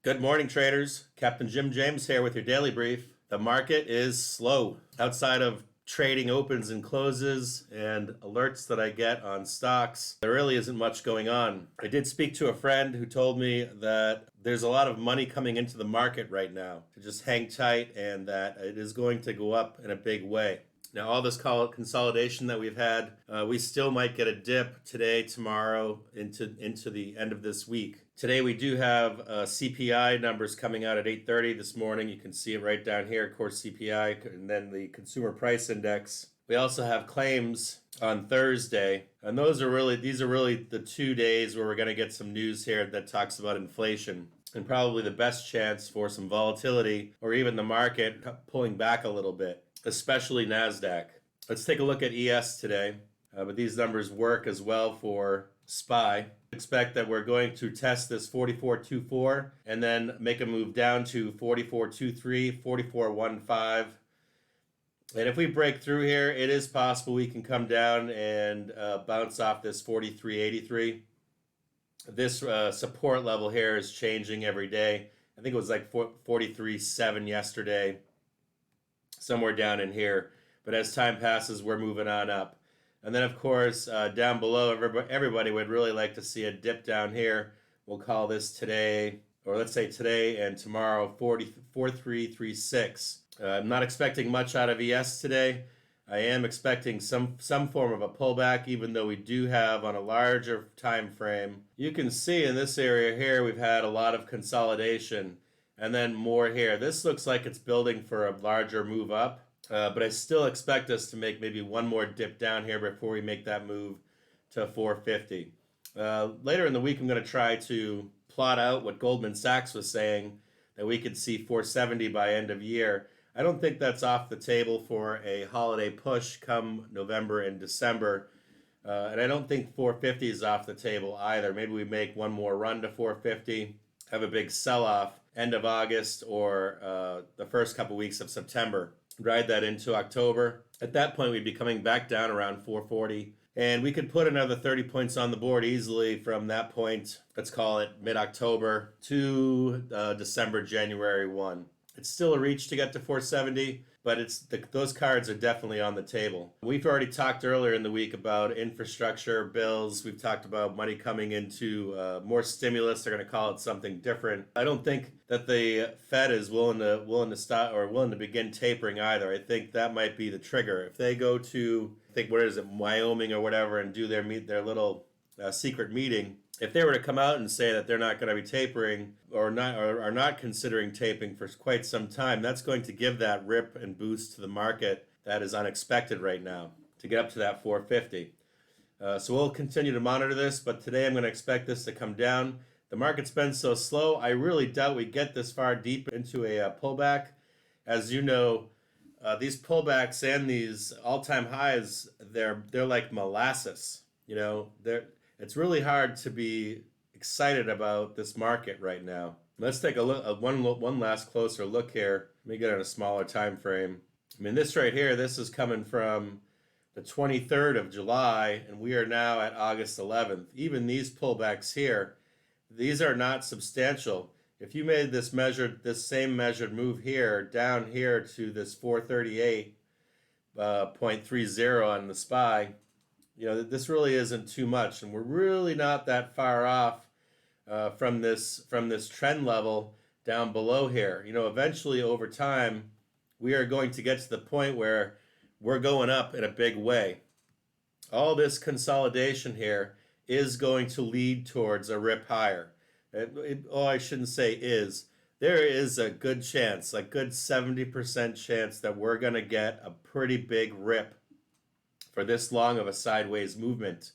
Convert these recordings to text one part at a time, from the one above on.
Good morning, traders. Captain Jim James here with your daily brief. The market is slow. Outside of trading opens and closes and alerts that I get on stocks, there really isn't much going on. I did speak to a friend who told me that there's a lot of money coming into the market right now to just hang tight and that it is going to go up in a big way. Now, all this consolidation that we've had, we still might get a dip today, tomorrow, into the end of this week. Today, we do have CPI numbers coming out at 8:30 this morning. You can see it right down here, core CPI, and then the consumer price index. We also have claims on Thursday, and these are really the 2 days where we're going to get some news here that talks about inflation and probably the best chance for some volatility or even the market pulling back a little bit, especially Nasdaq. Let's take a look at ES today, but these numbers work as well for SPY. Expect that we're going to test this 44.24 and then make a move down to 44.23, 44.15. And if we break through here, it is possible we can come down and bounce off this 43.83. This support level here is changing every day. I think it was like 43.7 yesterday, somewhere down in here. But as time passes, we're moving on up. And then, of course, down below, everybody would really like to see a dip down here. We'll call this today, or let's say today and tomorrow, 43.36. I'm not expecting much out of ES today. I am expecting some form of a pullback, even though we do have on a larger time frame. You can see in this area here, we've had a lot of consolidation and then more here. This looks like it's building for a larger move up. But I still expect us to make maybe one more dip down here before we make that move to 450. Later in the week, I'm going to try to plot out what Goldman Sachs was saying, that we could see 470 by end of year. I don't think that's off the table for a holiday push come November and December. And I don't think 450 is off the table either. Maybe we make one more run to 450, have a big sell-off end of August or the first couple weeks of September. Ride that into October. At that point, we'd be coming back down around 440. And we could put another 30 points on the board easily from that point, let's call it mid-October to December, January 1. It's still a reach to get to 470, but those cards are definitely on the table. We've already talked earlier in the week about infrastructure bills. We've talked about money coming into more stimulus. They're going to call it something different. I don't think that the Fed is willing to stop or willing to begin tapering either. I think that might be the trigger. If they go to, I think, Wyoming or whatever, and do their little secret meeting. If they were to come out and say that they're not going to be tapering or are not considering tapering for quite some time, that's going to give that rip and boost to the market that is unexpected right now to get up to that 450. So we'll continue to monitor this, but today I'm going to expect this to come down. The market's been so slow, I really doubt we get this far deep into a pullback. As you know, these pullbacks and these all-time highs, they're like molasses. It's really hard to be excited about this market right now. Let's take a look, one last closer look here. Let me get on a smaller time frame. I mean, this right here, this is coming from the 23rd of July, and we are now at August 11th. Even these pullbacks here, these are not substantial. If you made this same measured move here, down here to this 438.30 on the SPY, this really isn't too much, and we're really not that far off from this trend level down below here. Eventually over time, we are going to get to the point where we're going up in a big way. All this consolidation here is going to lead towards a rip higher. I shouldn't say is. There is a good chance, a good 70% chance that we're going to get a pretty big rip for this long of a sideways movement.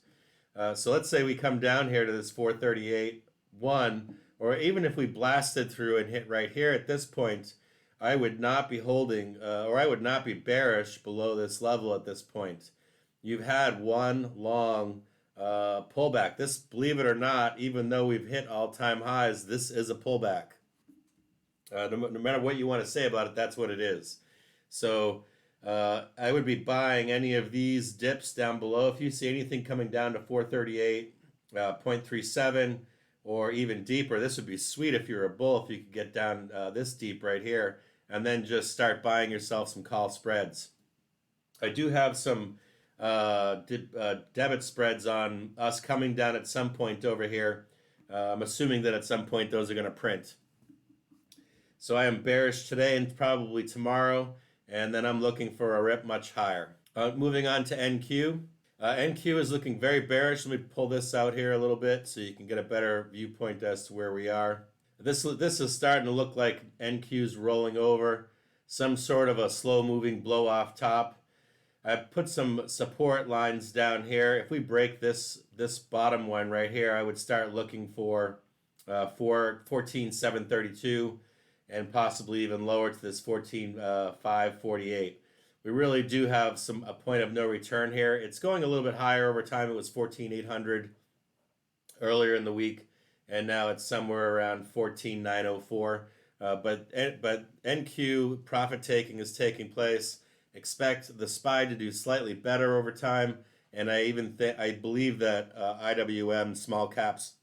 So let's say we come down here to this 438.1, or even if we blasted through and hit right here at this point, I would not be holding, or I would not be bearish below this level at this point. You've had one long pullback. This, believe it or not, even though we've hit all-time highs, this is a pullback. No matter what you want to say about it, that's what it is. So I would be buying any of these dips down below. If you see anything coming down to 438.37, or even deeper. This would be sweet if you're a bull, if you could get down this deep right here and then just start buying yourself some call spreads. I do have some debit spreads on us coming down at some point over here. I'm assuming that at some point those are going to print. So I am bearish today and probably tomorrow, and then I'm looking for a rip much higher. Moving on to NQ. NQ is looking very bearish. Let me pull this out here a little bit so you can get a better viewpoint as to where we are. This is starting to look like NQ's rolling over, some sort of a slow-moving blow-off top. I've put some support lines down here. If we break this bottom one right here, I would start looking for 14,732 and possibly even lower to this 14,548. We really do have a point of no return here. It's going a little bit higher over time. It was 14,800 earlier in the week, and now it's somewhere around 14,904. But NQ profit taking is taking place. Expect the SPY to do slightly better over time, and I believe that IWM small caps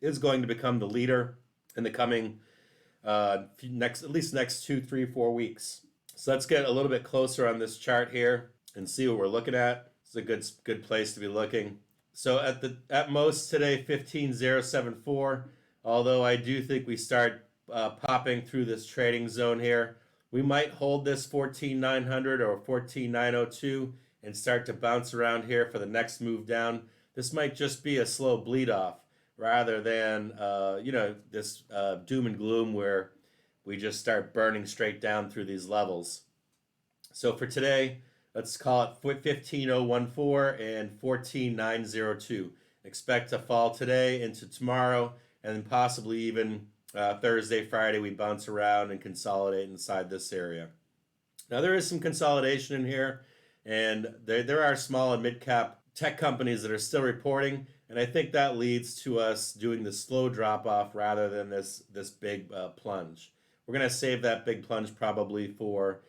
is going to become the leader in the coming at least next 2, 3, 4 weeks. So let's get a little bit closer on this chart here and see what we're looking at. It's a good place to be looking. So at most today 15,074. Although I do think we start popping through this trading zone here. We might hold this 14,900 or 14,902 and start to bounce around here for the next move down. This might just be a slow bleed off rather than this doom and gloom where we just start burning straight down through these levels. So for today, let's call it 15,014 and 14,902. Expect to fall today into tomorrow, and then possibly even Thursday, Friday, we bounce around and consolidate inside this area. Now there is some consolidation in here, and there are small and mid-cap tech companies that are still reporting, and I think that leads to us doing the slow drop-off rather than this big plunge. We're going to save that big plunge probably for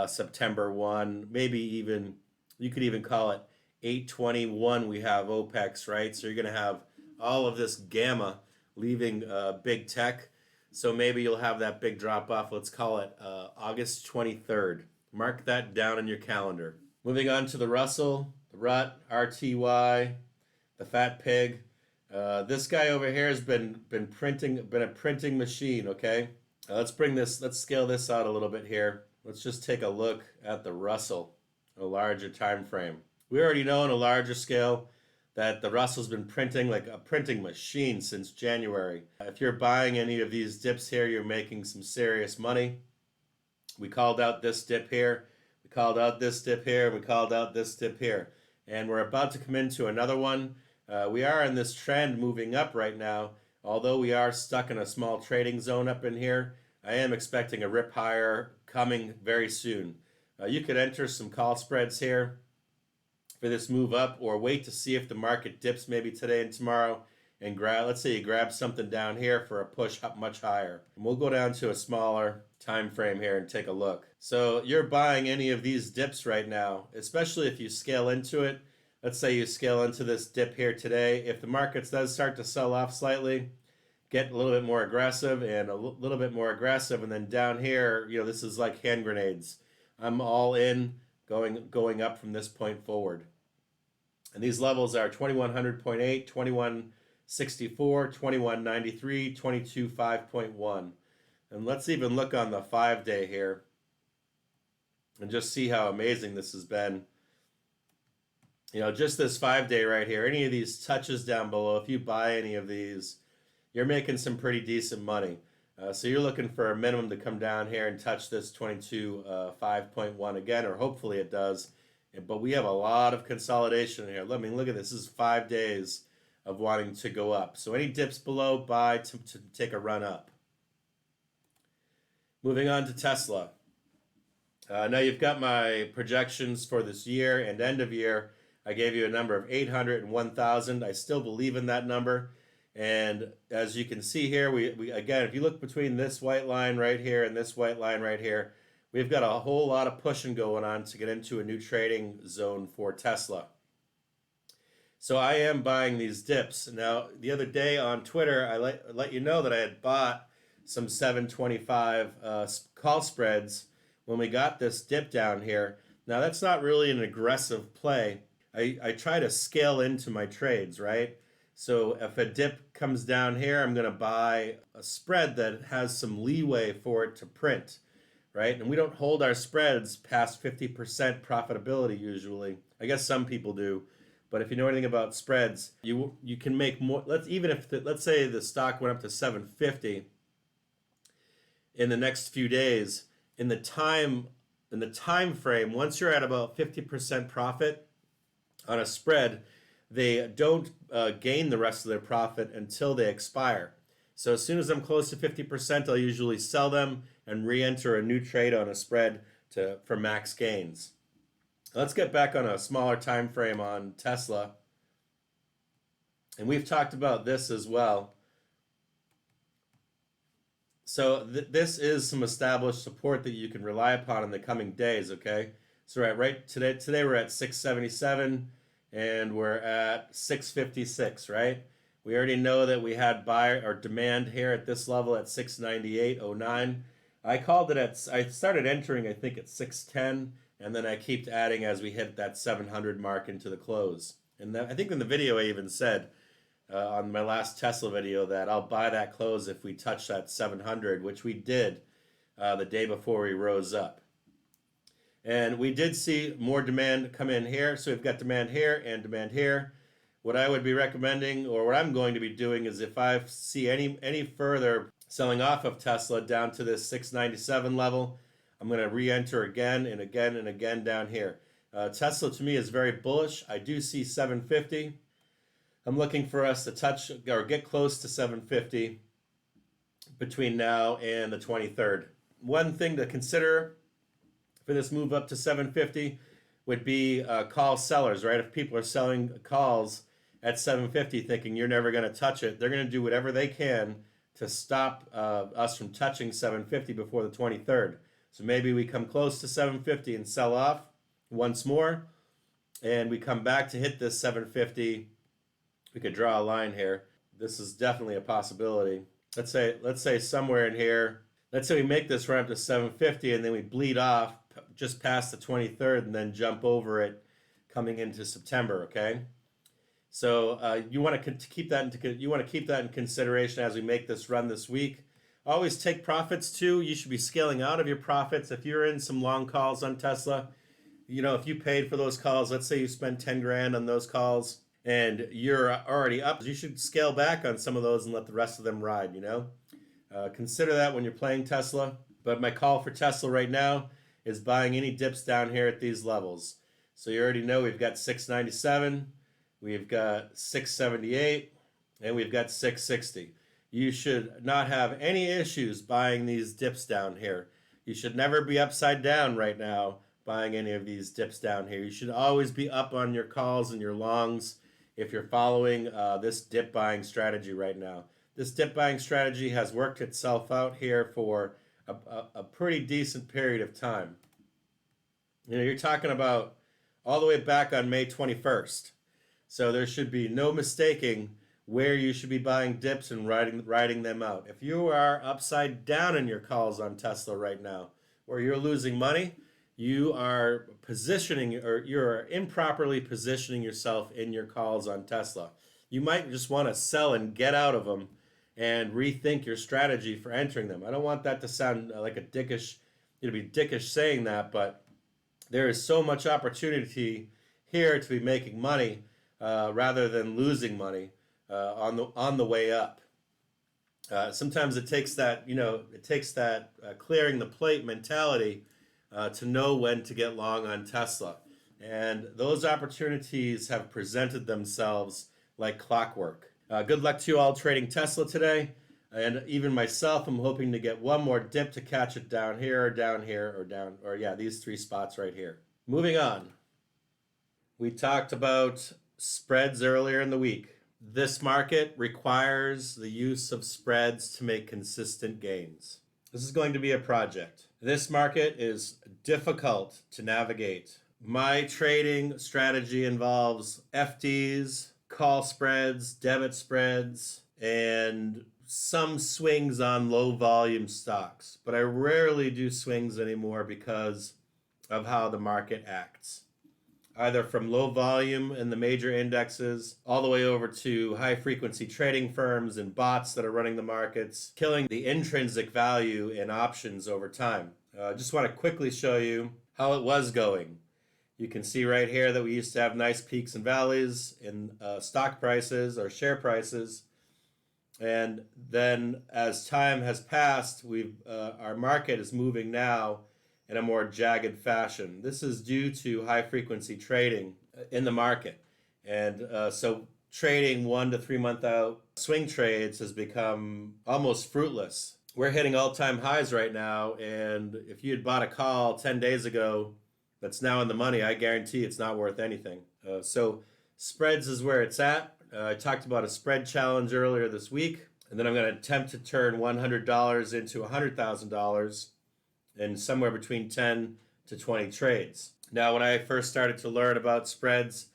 September 1, maybe even, you could even call it 8/21. We have OPEX, right? So you're going to have all of this gamma leaving big tech. So maybe you'll have that big drop off. Let's call it August 23rd. Mark that down in your calendar. Moving on to the Russell, the RUT, RTY, the Fat Pig. This guy over here has been a printing machine, okay? Let's scale this out a little bit here. Let's just take a look at the Russell, a larger time frame. We already know on a larger scale that the Russell's been printing like a printing machine since January. If you're buying any of these dips here, you're making some serious money. We called out this dip here, we called out this dip here, we called out this dip here. And we're about to come into another one. We are in this trend moving up right now. Although we are stuck in a small trading zone up in here, I am expecting a rip higher coming very soon. You could enter some call spreads here for this move up, or wait to see if the market dips maybe today and tomorrow and let's say you grab something down here for a push up much higher. And we'll go down to a smaller time frame here and take a look. So you're buying any of these dips right now, especially if you scale into it. Let's say you scale into this dip here today. If the market does start to sell off slightly, get a little bit more aggressive and a little bit more aggressive. And then down here, this is like hand grenades. I'm all in going up from this point forward. And these levels are 2100.8, 2164, 2193, 22.5.1. And let's even look on the 5-day here and just see how amazing this has been. Just this 5-day right here, any of these touches down below, if you buy any of these, you're making some pretty decent money. So you're looking for a minimum to come down here and touch this 22.5.1 again, or hopefully it does. But we have a lot of consolidation here. Look at this. This is 5 days of wanting to go up. So any dips below, buy to take a run up. Moving on to Tesla. Now you've got my projections for this year and end of year. I gave you a number of 800 and 1,000. I still believe in that number. And as you can see here, we again, if you look between this white line right here and this white line right here, we've got a whole lot of pushing going on to get into a new trading zone for Tesla. So I am buying these dips. Now, the other day on Twitter, I let you know that I had bought some 725 call spreads when we got this dip down here. Now, that's not really an aggressive play. I try to scale into my trades, right? So if a dip comes down here, I'm going to buy a spread that has some leeway for it to print, right? And we don't hold our spreads past 50% profitability usually. I guess some people do. But if you know anything about spreads, you can make more. Let's say the stock went up to 750 in the next few days. In the time frame, once you're at about 50% profit on a spread, they don't gain the rest of their profit until they expire. So as soon as I'm close to 50%, I'll usually sell them and re-enter a new trade on a spread for max gains. Let's get back on a smaller time frame on Tesla. And we've talked about this as well. So this is some established support that you can rely upon in the coming days, okay? So today we're at 677 and we're at 656, right? We already know that we had buy or demand here at this level at 698.09. I started entering I think at 610. And then I keep adding as we hit that 700 mark into the close. And I think in the video I even said on my last Tesla video that I'll buy that close if we touch that 700, which we did the day before we rose up. And we did see more demand come in here. So we've got demand here and demand here. What I would be recommending, or what I'm going to be doing, is if I see any further selling off of Tesla down to this 697 level, I'm going to re-enter again and again and again down here. Tesla to me is very bullish. I do see 750. I'm looking for us to touch or get close to 750 between now and the 23rd. One thing to consider for this move up to 750 would be call sellers, right? If people are selling calls at 750 thinking you're never going to touch it, they're going to do whatever they can to stop us from touching 750 before the 23rd. So maybe we come close to 750 and sell off once more, and we come back to hit this 750. We could draw a line here. This is definitely a possibility. Let's say somewhere in here. Let's say we make this run up to 750 and then we bleed off just past the 23rd and then jump over it coming into September. Okay. So you want to keep that in consideration as we make this run this week. Always take profits too. You should be scaling out of your profits. If you're in some long calls on Tesla, if you paid for those calls, let's say you spend 10 grand on those calls and you're already up, you should scale back on some of those and let the rest of them ride, Consider that when you're playing Tesla. But my call for Tesla right now is buying any dips down here at these levels. So you already know we've got 697, we've got 678, and we've got 660. You should not have any issues buying these dips down here. You should never be upside down right now buying any of these dips down here. You should always be up on your calls and your longs if you're following this dip buying strategy right now. This dip buying strategy has worked itself out here for a pretty decent period of time. You're talking about all the way back on May 21st. So there should be no mistaking where you should be buying dips and riding them out. If you are upside down in your calls on Tesla right now, where you're losing money, you are you're improperly positioning yourself in your calls on Tesla. You might just want to sell and get out of them and rethink your strategy for entering them. I don't want that to sound like a dickish, be dickish saying that, but there is so much opportunity here to be making money rather than losing money on the way up. Sometimes it takes that clearing the plate mentality to know when to get long on Tesla, and those opportunities have presented themselves like clockwork. Good luck to you all trading Tesla today, and even myself, I'm hoping to get one more dip to catch it down here, or these three spots right here. Moving on, we talked about spreads earlier in the week. This market requires the use of spreads to make consistent gains. This is going to be a project. This market is difficult to navigate My trading strategy involves FDs, call spreads, debit spreads, and some swings on low volume stocks. But I rarely do swings anymore because of how the market acts. Either from low volume in the major indexes all the way over to high frequency trading firms and bots that are running the markets, killing the intrinsic value in options over time. Just want to quickly show you how it was going. You can see right here that we used to have nice peaks and valleys in stock prices or share prices. And then as time has passed, our market is moving now in a more jagged fashion. This is due to high frequency trading in the market. And so trading 1 to 3 month out swing trades has become almost fruitless. We're hitting all-time highs right now, and if you had bought a call 10 days ago that's now in the money, I guarantee it's not worth anything. So spreads is where it's at. I talked about a spread challenge earlier this week, and then I'm going to attempt to turn $100 into $100,000 in somewhere between 10 to 20 trades. Now, when I first started to learn about spreads,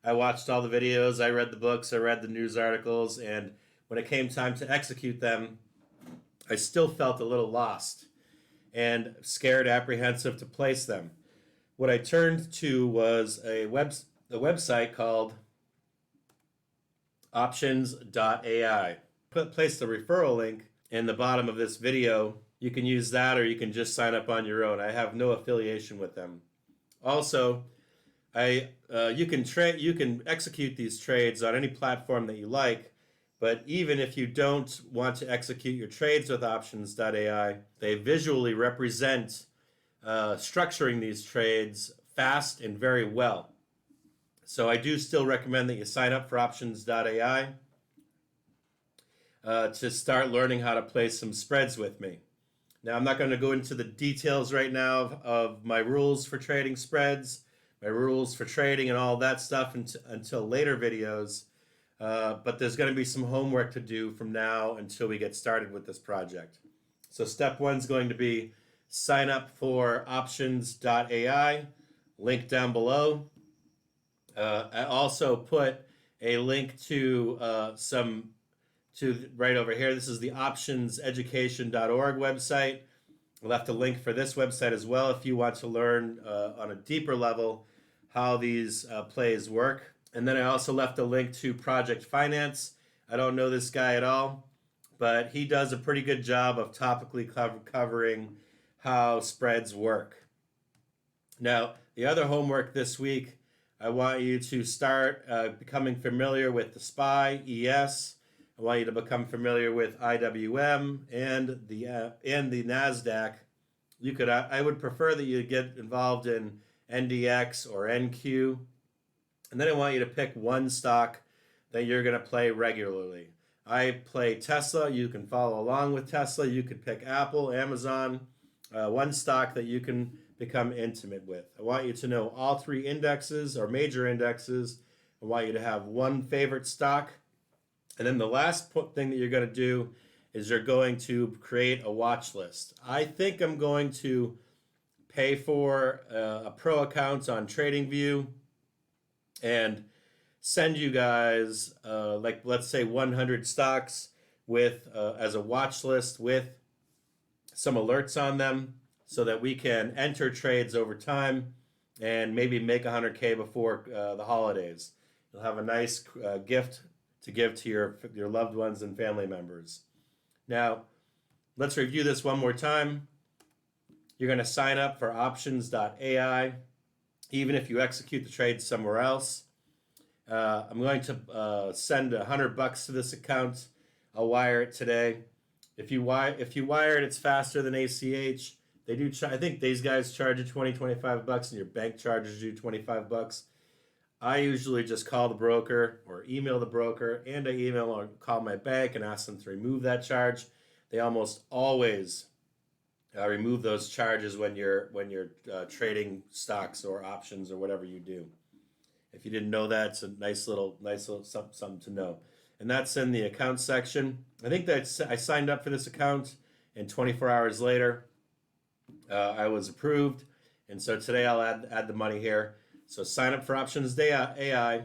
I watched all the videos, I read the books, I read the news articles, and when it came time to execute them, I still felt a little lost and scared, apprehensive to place them. What I turned to was a website called options.ai. Place the referral link in the bottom of this video. You can use that, or you can just sign up on your own. I have no affiliation with them. Also, you can execute these trades on any platform that you like, but even if you don't want to execute your trades with options.ai, they visually represent structuring these trades fast and very well. So I do still recommend that you sign up for options.ai to start learning how to play some spreads with me. Now, I'm not going to go into the details right now of my rules for trading spreads, my rules for trading and all that stuff until later videos, but there's going to be some homework to do from now until we get started with this project. So step 1 is going to be sign up for options.ai, link down below. I also put a link to right over here. This is the optionseducation.org website. I left a link for this website as well if you want to learn on a deeper level how these plays work. And then I also left a link to Project Finance. I don't know this guy at all, but he does a pretty good job of topically covering how spreads work. Now, the other homework this week, I want you to start becoming familiar with the SPY, ES. I want you to become familiar with IWM and the Nasdaq. I would prefer that you get involved in NDX or NQ. And then I want you to pick one stock that you're going to play regularly. I play Tesla. You can follow along with Tesla. You could pick Apple, Amazon, one stock that you can become intimate with. I want you to know all 3 indexes or major indexes. I want you to have one favorite stock. And then the last thing that you're going to do is you're going to create a watch list. I think I'm going to pay for a pro account on TradingView and send you guys like let's say 100 stocks with as a watch list with some alerts on them so that we can enter trades over time and maybe make 100K before the holidays. You'll have a nice gift to give to your loved ones and family members. Now, let's review this one more time. You're going to sign up for options.ai, even if you execute the trade somewhere else. I'm going to send $100 to this account. I'll wire it today. If you wire it, it's faster than ACH. They do. I think these guys charge you $25, and your bank charges you $25. I usually just call the broker or email the broker, and I email or call my bank and ask them to remove that charge. They almost always remove those charges when you're trading stocks or options or whatever you do. If you didn't know that, it's a nice little something to know. And that's in the account section. I think that I signed up for this account, and 24 hours later, I was approved. And so today I'll add the money here. So sign up for Options Day AI.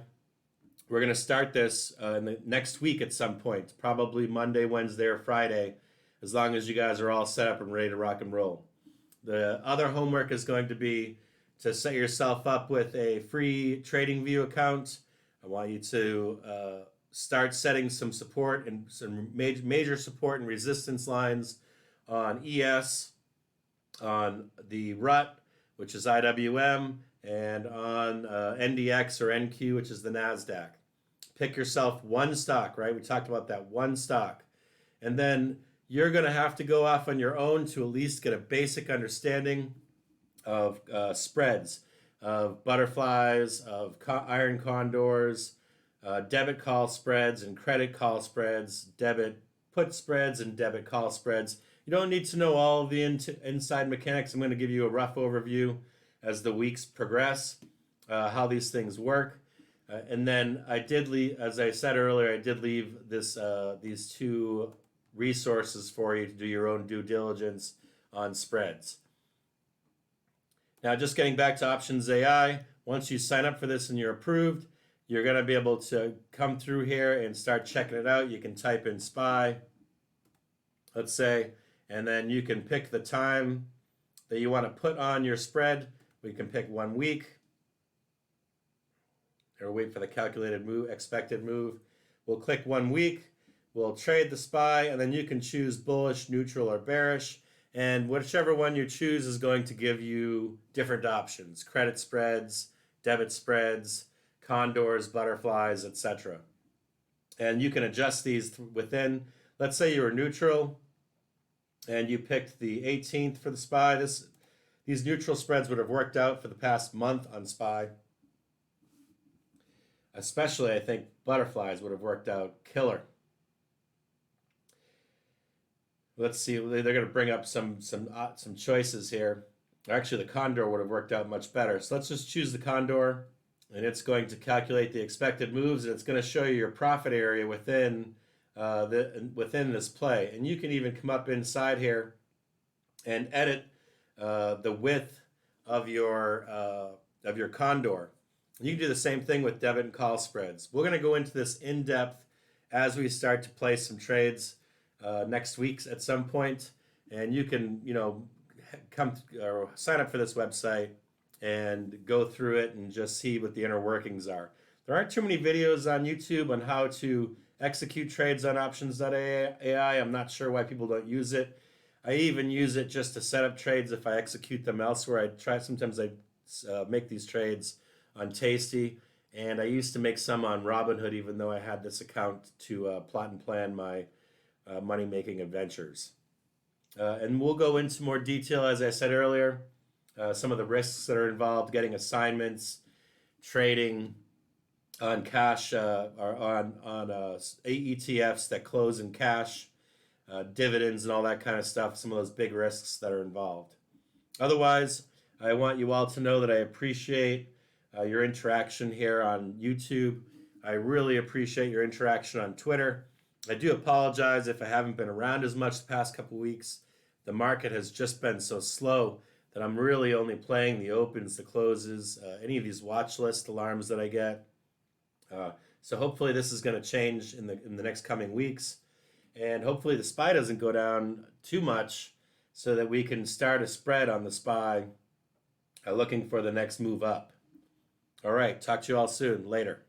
We're going to start this in the next week at some point, probably Monday, Wednesday, or Friday, as long as you guys are all set up and ready to rock and roll. The other homework is going to be to set yourself up with a free TradingView account. I want you to start setting some support and some major support and resistance lines on ES, on the RUT, which is IWM, and on NDX or NQ, which is the Nasdaq. Pick yourself one stock, right? We talked about that one stock. And then you're going to have to go off on your own to at least get a basic understanding of spreads, of butterflies, of iron condors, debit call spreads and credit call spreads, debit put spreads and debit call spreads. You don't need to know all of the inside mechanics. I'm going to give you a rough overview as the weeks progress, how these things work. And then I did leave, as I said earlier, I did leave these two resources for you to do your own due diligence on spreads. Now, just getting back to Options AI, once you sign up for this and you're approved, you're going to be able to come through here and start checking it out. You can type in SPY, let's say, and then you can pick the time that you want to put on your spread. We can pick 1 week, or wait for the calculated move, expected move. We'll click 1 week. We'll trade the SPY, and then you can choose bullish, neutral, or bearish. And whichever one you choose is going to give you different options: credit spreads, debit spreads, condors, butterflies, etc. And you can adjust these within. Let's say you were neutral, and you picked the 18th for the SPY. These neutral spreads would have worked out for the past month on SPY. Especially, I think butterflies would have worked out killer. Let's see. They're going to bring up some choices here. Actually, the condor would have worked out much better. So let's just choose the condor, and it's going to calculate the expected moves, and it's going to show you your profit area within this play. And you can even come up inside here and edit the width of your condor. You can do the same thing with debit and call spreads. We're going to go into this in depth as we start to place some trades next week at some point, and you can come or sign up for this website and go through it and just see what the inner workings are. There aren't too many videos on YouTube on how to execute trades on Options.ai. I'm not sure why people don't use it. I even use it just to set up trades if I execute them elsewhere. Sometimes I make these trades on Tasty, and I used to make some on Robinhood, even though I had this account to plot and plan my money-making adventures. And we'll go into more detail, as I said earlier, some of the risks that are involved, getting assignments, trading on cash, or on ETFs that close in cash, dividends and all that kind of stuff, some of those big risks that are involved. Otherwise, I want you all to know that I appreciate your interaction here on YouTube. I really appreciate your interaction on Twitter. I do apologize if I haven't been around as much the past couple weeks. The market has just been so slow that I'm really only playing the opens, the closes, any of these watch list alarms that I get. So hopefully this is going to change in the next coming weeks. And hopefully the SPY doesn't go down too much so that we can start a spread on the SPY looking for the next move up. All right, talk to you all soon. Later.